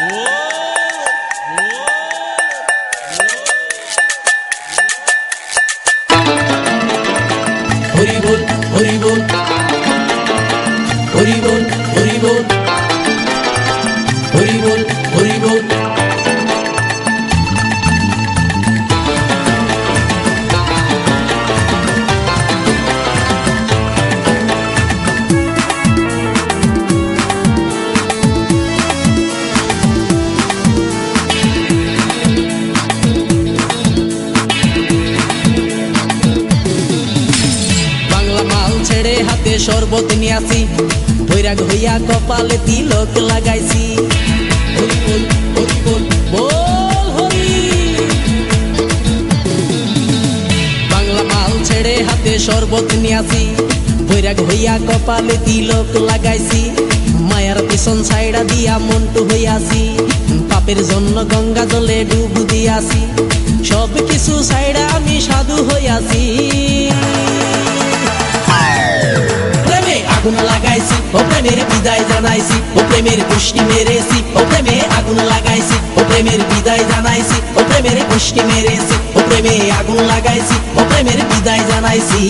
হরি বল হরি বল হরি বল হরি বল হরি বল হরি বল। ছেড়ে হাতে শরবত নিয়াছি, বৈরাগ হইয়া কপালে তিলক লাগাইছি। হরি বল হরি বল বল হরি। বাংলা মাল ছেড়ে হাতে শরবত নিয়াছি, বৈরাগ হইয়া কপালে তিলক লাগাইছি। মায়ার পিছন ছাইড়া দিয়া মন্টু হইয়াছি, পাপের জন্য গঙ্গা জলে ডুব দিয়াছি। সব কিছু ছাইড়া আমি সাধু হইয়াছি। আগুন লাগাইছি ও প্রেমের বিদায় জানাইছি, ও প্রেমের গোষ্ঠী মেরেছি, ও প্রেমে আগুন লাগাইছি, ও প্রেমের বিদায় জানাইছি, ও প্রেমের গোষ্ঠী মেরেছি, ও প্রেমে আগুন লাগাইছি, ও প্রেমের বিদায় জানাইছি।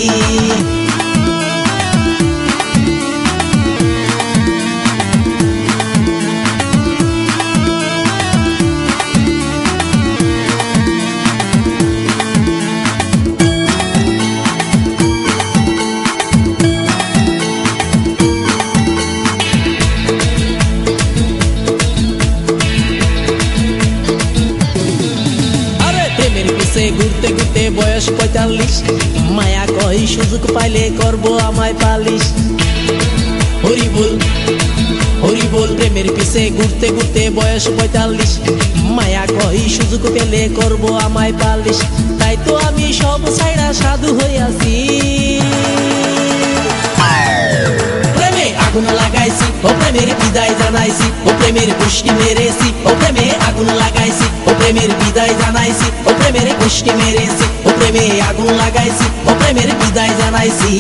ঘুরতে ঘুরতে বয়স ৪৫, মায়া কই সুযোগ পাইলে করব আমায় পালিশ। হরি বল হরি বল। প্রেমের পিছে ঘুরতে ঘুরতে বয়স ৪৫, মায়া কই সুযোগ পেলে করব আমায় পালিশ। তাই তো আমি সব ছাইড়া সাধু হইয়াছি। প্রেমে আগুন লাগাইছি ও প্রেমের বিদায় জানাইছি, ও প্রেমের গোষ্ঠী মেরেছি, ও প্রেমে আগুন লাগাইছি, ও প্রেমের বিদায় জানাইছি, ও প্রেমের গোষ্ঠী মেরেছি, ও প্রেমে আগুন লাগাইছি, ও প্রেমের বিদায় জানাইছি।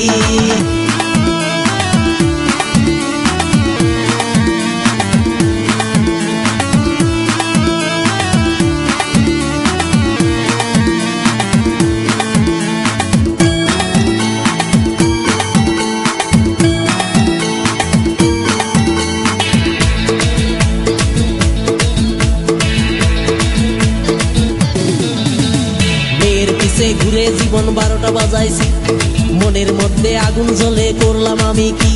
ঘুরে জীবন ১২টা বাজাইছি, মনের মধ্যে আগুন জ্বলে করলাম আমি কি।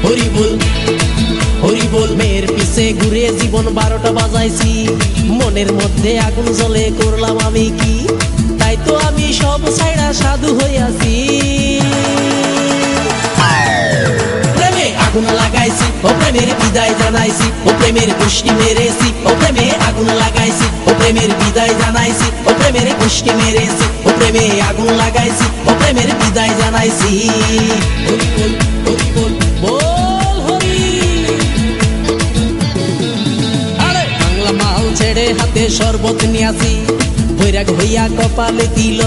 হরি বল হরি বল। মেয়ের পিছে ঘুরে জীবন ১২টা বাজাইছি, মনের মধ্যে আগুন জ্বলে করলাম আমি কি। তাই তো আমি সব ছাইড়া সাধু হইয়াছি। প্রেমে আগুন লাগাইছি ও প্রেমের বিদায় জানাইছি, ও প্রেমের গোষ্ঠী মেরেছি, ও প্রেমে আগুন লাগাইছি, ও প্রেমের বিদায় জানাইছি, ও প্রেমের গোষ্ঠী মেরেছি, ও প্রেমে আগুন লাগাইছি, ও প্রেমের বিদায় জানাইছি। হরি বল হরি বল বল হরি। আরে বাংলা মাল ছেড়ে হাতে শরবত নিয়াছি, বৈরাগ হইয়া কপালে তিলক